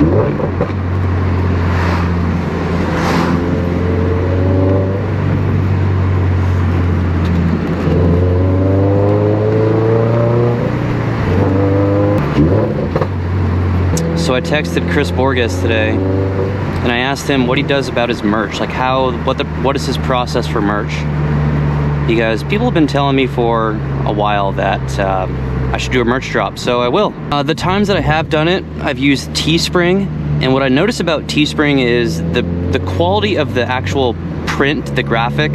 So I texted Chris Borges today, and I asked him what he does about his merch, like what is his process for merch? Because people have been telling me for a while that I should do a merch drop, so I will. The times that I have done it, I've used Teespring, and what I notice about Teespring is the quality of the actual print, the graphic,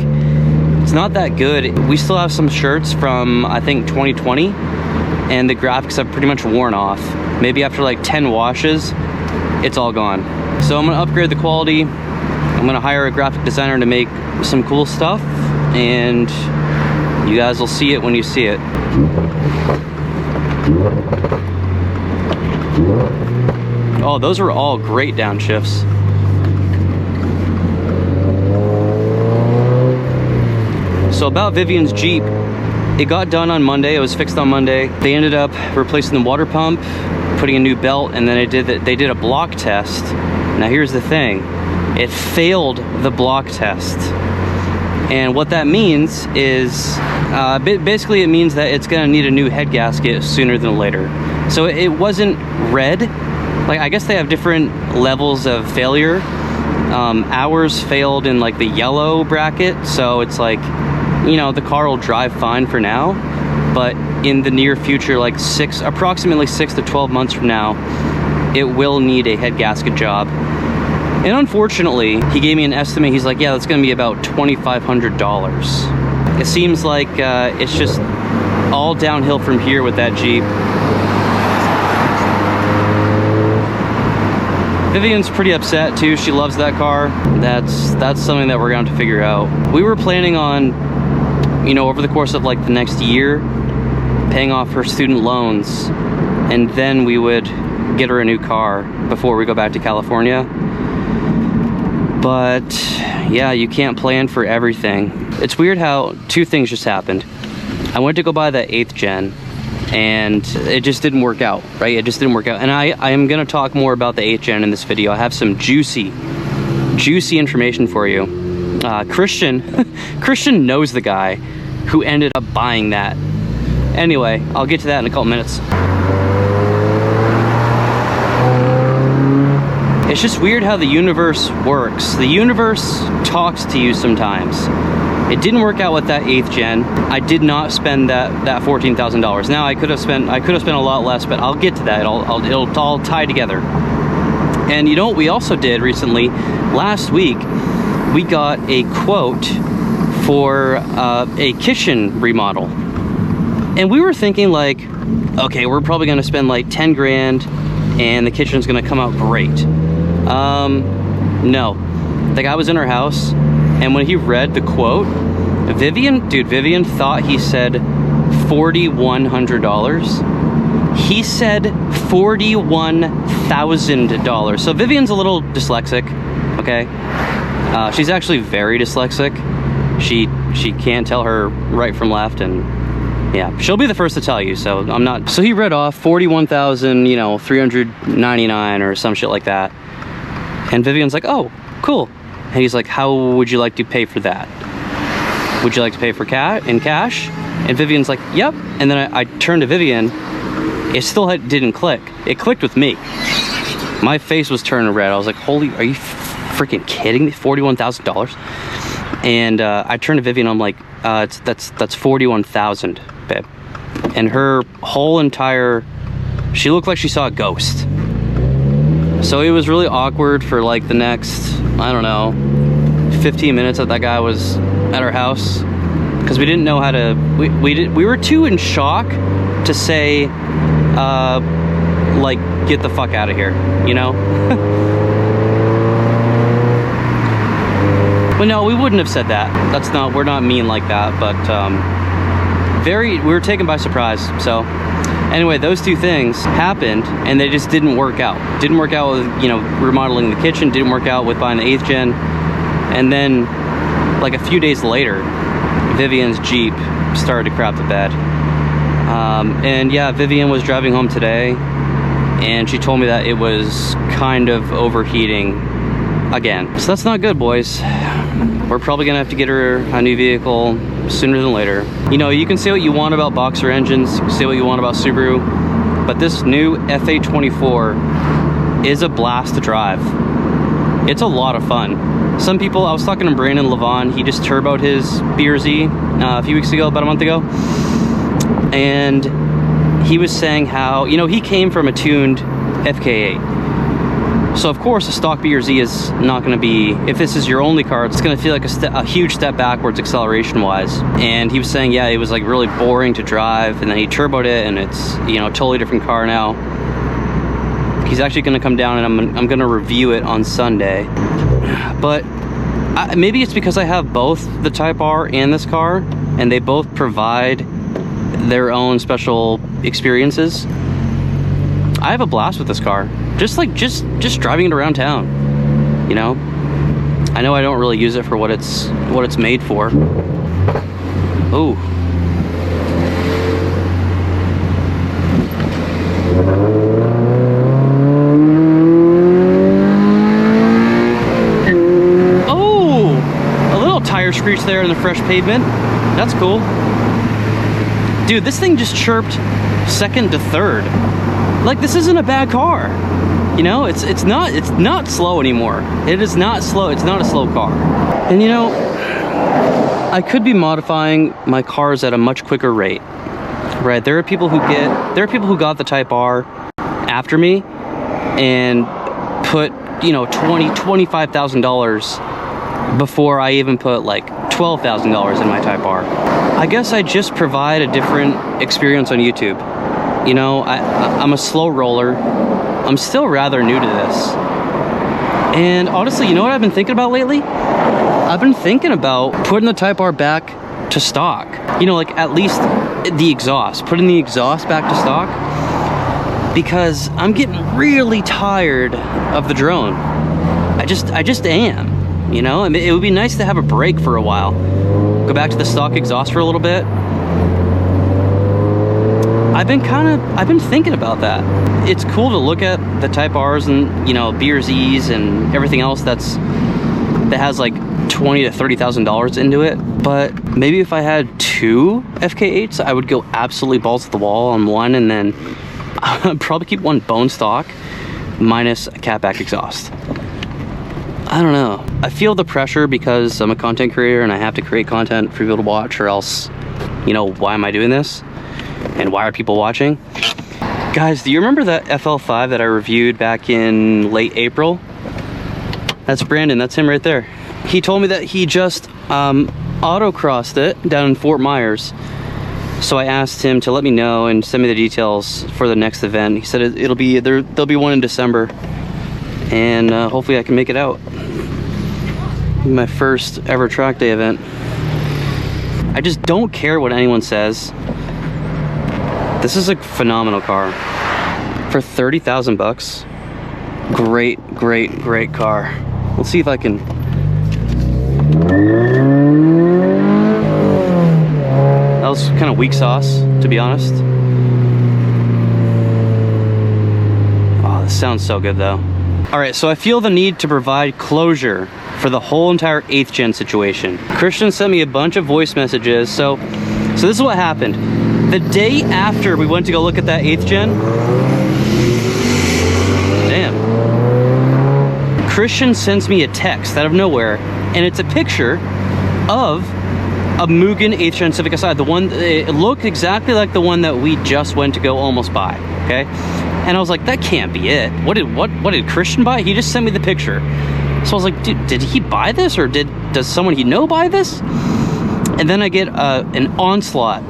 it's not that good. We still have some shirts from, I think, 2020, and the graphics have pretty much worn off. Maybe after like 10 washes, it's all gone. So I'm gonna upgrade the quality. I'm gonna hire a graphic designer to make some cool stuff, and you guys will see it when you see it. Oh, those are all great downshifts. So about Vivian's Jeep, it got done on Monday. It was fixed on Monday. They ended up replacing the water pump, putting a new belt, and then they did a block test. Now here's the thing, it failed the block test. And what that means is, basically it means that it's gonna need a new head gasket sooner than later. So it wasn't red. Like, I guess they have different levels of failure. Ours failed in like the yellow bracket, so it's like, you know, the car will drive fine for now, but in the near future, like approximately 6 to 12 months from now, it will need a head gasket job. And unfortunately, he gave me an estimate. He's like, yeah, that's gonna be about $2,500. It seems like it's just all downhill from here with that Jeep. Vivian's pretty upset too. She loves that car. That's something that we're going to have to figure out. We were planning on, you know, over the course of like the next year, paying off her student loans, and then we would get her a new car before we go back to California. But yeah, you can't plan for everything. It's weird how two things just happened. I went to go buy the 8th gen, and it just didn't work out, right? It just didn't work out. And I am gonna talk more about the 8th gen in this video. I have some juicy information for you. Christian knows the guy who ended up buying that. Anyway, I'll get to that in a couple minutes. It's just weird how the universe works. The universe talks to you sometimes. It didn't work out with that 8th gen. I did not spend that $14,000. Now I could have spent a lot less, but I'll get to that. It'll all tie together. And you know what we also did recently? Last week, we got a quote for a kitchen remodel. And we were thinking like, okay, we're probably gonna spend like 10 grand and the kitchen's gonna come out great. No. The guy was in her house, and when he read the quote, Vivian thought he said $4,100. He said $41,000. So Vivian's a little dyslexic, okay? She's actually very dyslexic. She can't tell her right from left, and yeah, she'll be the first to tell you, so I'm not. So he read off 41,000, you know, 399 or some shit like that. And Vivian's like, oh, cool. And he's like, how would you like to pay for that? Would you like to pay for in cash? And Vivian's like, yep. And then I turned to Vivian. It still didn't click. It clicked with me. My face was turning red. I was like, holy, are you freaking kidding me? $41,000? And I turned to Vivian. I'm like, that's 41,000, babe. And her whole entire, she looked like she saw a ghost. So it was really awkward for like the next, I don't know, 15 minutes that guy was at our house, because we didn't know how to, we were too in shock to say, like, get the fuck out of here, you know? But no, we wouldn't have said that. We're not mean like that, but we were taken by surprise. So anyway, those two things happened, and they just didn't work out. Didn't work out with, you know, remodeling the kitchen, didn't work out with buying the 8th gen. And then like a few days later, Vivian's Jeep started to crap the bed. And yeah, Vivian was driving home today, and she told me that it was kind of overheating again. So that's not good, boys. We're probably gonna have to get her a new vehicle sooner than later. You know, you can say what you want about boxer engines, you can say what you want about Subaru, but this new FA24 is a blast to drive. It's a lot of fun. Some people, I was talking to Brandon Levon, he just turboed his BRZ a few weeks ago, about a month ago, and he was saying how, you know, he came from a tuned FK8. So of course a stock BRZ is not going to be, if this is your only car, it's going to feel like a huge step backwards acceleration wise. And he was saying, yeah, it was like really boring to drive, and then he turboed it and it's, you know, a totally different car now. He's actually going to come down and I'm going to review it on Sunday. But maybe it's because I have both the Type R and this car, and they both provide their own special experiences. I have a blast with this car. Just driving it around town, you know? I know I don't really use it for what it's made for. Ooh. Oh! A little tire screech there in the fresh pavement. That's cool. Dude, this thing just chirped second to third. Like, this isn't a bad car. You know, it's not slow anymore. It is not slow. It's not a slow car. And you know, I could be modifying my cars at a much quicker rate. Right? There are people who got the Type R after me and put, you know, $25,000 before I even put like $12,000 in my Type R. I guess I just provide a different experience on YouTube. You know, I'm a slow roller. I'm still rather new to this. And honestly, you know what I've been thinking about lately? I've been thinking about putting the Type R back to stock. You know, like at least the exhaust. Putting the exhaust back to stock. Because I'm getting really tired of the drone. I just am. You know, I mean, it would be nice to have a break for a while. Go back to the stock exhaust for a little bit. I've been thinking about that. It's cool to look at the Type R's and, you know, BRZs and everything else that has like $20,000 to $30,000 into it. But maybe if I had two FK8s, I would go absolutely balls to the wall on one, and then I'd probably keep one bone stock minus a catback exhaust. I don't know. I feel the pressure because I'm a content creator and I have to create content for people to watch, or else, you know, why am I doing this? And why are people watching? Guys, do you remember that FL5 that I reviewed back in late April? That's Brandon, that's him right there. He told me that he just autocrossed it down in Fort Myers. So I asked him to let me know and send me the details for the next event. He said there'll be one in December. And hopefully I can make it out. My first ever track day event. I just don't care what anyone says. This is a phenomenal car. For 30,000 bucks. Great, great, great car. Let's see if I can. That was kind of weak sauce, to be honest. Oh, this sounds so good though. All right, so I feel the need to provide closure for the whole entire 8th gen situation. Christian sent me a bunch of voice messages. So this is what happened. The day after we went to go look at that 8th gen, damn, Christian sends me a text out of nowhere, and it's a picture of a Mugen 8th gen Civic Si. The one, it looked exactly like the one that we just went to go almost buy, okay? And I was like, that can't be it. What did Christian buy? He just sent me the picture. So I was like, dude, did he buy this, or does someone he know buy this? And then I get an onslaught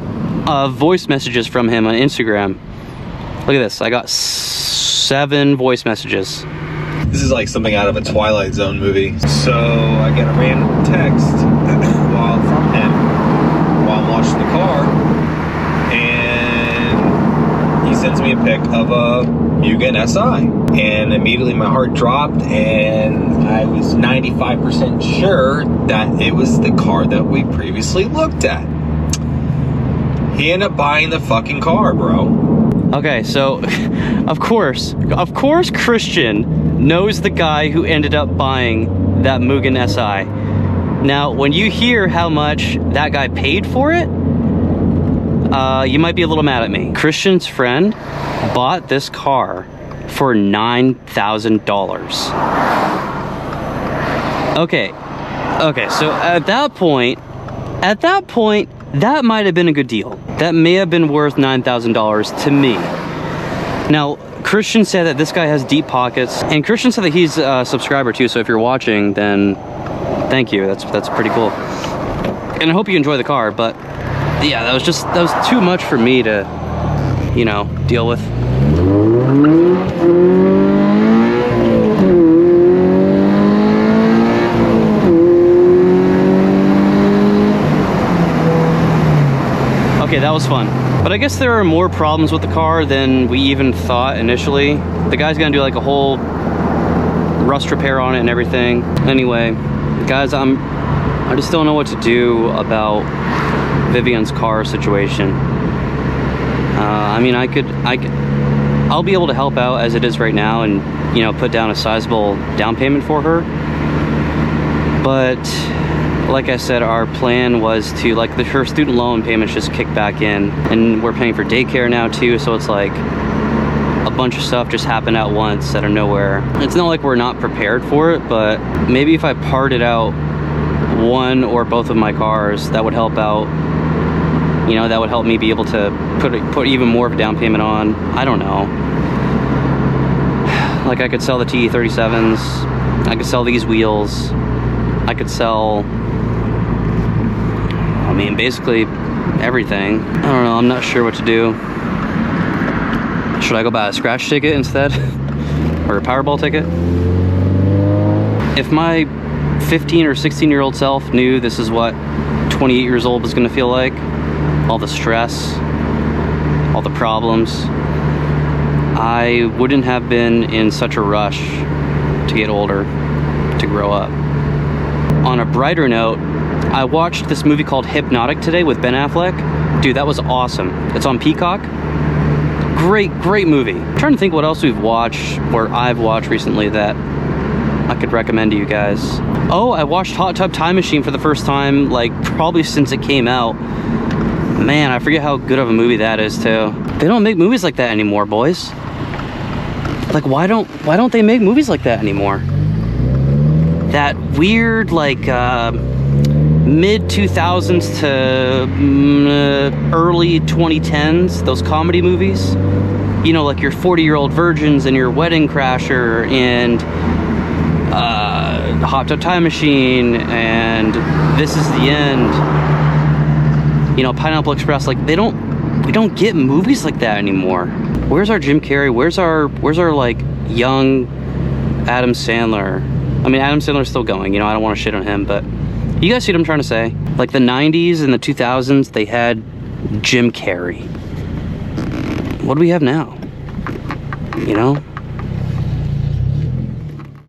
of voice messages from him on Instagram. Look at this. I got 7 voice messages. This is like something out of a Twilight Zone movie. So I get a random text from him while I'm washing the car, and he sends me a pic of a Mugen SI, and immediately my heart dropped, and I was 95% sure that it was the car that we previously looked at. He ended up buying the fucking car, bro. Okay, so of course Christian knows the guy who ended up buying that Mugen SI. Now, when you hear how much that guy paid for it, you might be a little mad at me. Christian's friend bought this car for $9,000. Okay, so at that point, that might have been a good deal. That may have been worth $9,000 to me. Now, Christian said that this guy has deep pockets, and Christian said that he's a subscriber too, so if you're watching, then thank you. That's pretty cool. And I hope you enjoy the car, but yeah, that was too much for me to, you know, deal with. Okay, that was fun. But I guess there are more problems with the car than we even thought initially. The guy's gonna do like a whole rust repair on it and everything. Anyway, guys, I just don't know what to do about Vivian's car situation. I mean, I'll be able to help out as it is right now and, you know, put down a sizable down payment for her. But like I said, our plan was to, like, her student loan payments just kick back in, and we're paying for daycare now too, so it's like a bunch of stuff just happened at once out of nowhere. It's not like we're not prepared for it, but maybe if I parted out one or both of my cars, that would help out. You know, that would help me be able to put even more of a down payment on. I don't know. Like, I could sell the TE37s. I could sell these wheels. I could sell, I mean, basically everything. I don't know, I'm not sure what to do. Should I go buy a scratch ticket instead? Or a Powerball ticket? If my 15 or 16-year-old self knew this is what 28 years old was gonna feel like, all the stress, all the problems, I wouldn't have been in such a rush to get older, to grow up. On a brighter note, I watched this movie called Hypnotic today with Ben Affleck. Dude, that was awesome. It's on Peacock. Great movie. I'm trying to think what else we've watched, or I've watched recently that I could recommend to you guys. Oh, I watched Hot Tub Time Machine for the first time, like, probably since it came out. Man, I forget how good of a movie that is too. They don't make movies like that anymore, boys. Like, why don't they make movies like that anymore? That weird, like, mid 2000s to early 2010s, those comedy movies, you know, like your 40-Year-Old Virgins and your Wedding Crasher and Hot Tub Time Machine and This Is the End, you know, Pineapple Express. Like, we don't get movies like that anymore. Where's our Jim Carrey? Where's our like young Adam Sandler? I mean, Adam Sandler's still going, you know, I don't want to shit on him, but you guys see what I'm trying to say? Like, the 90s and the 2000s, they had Jim Carrey. What do we have now? You know?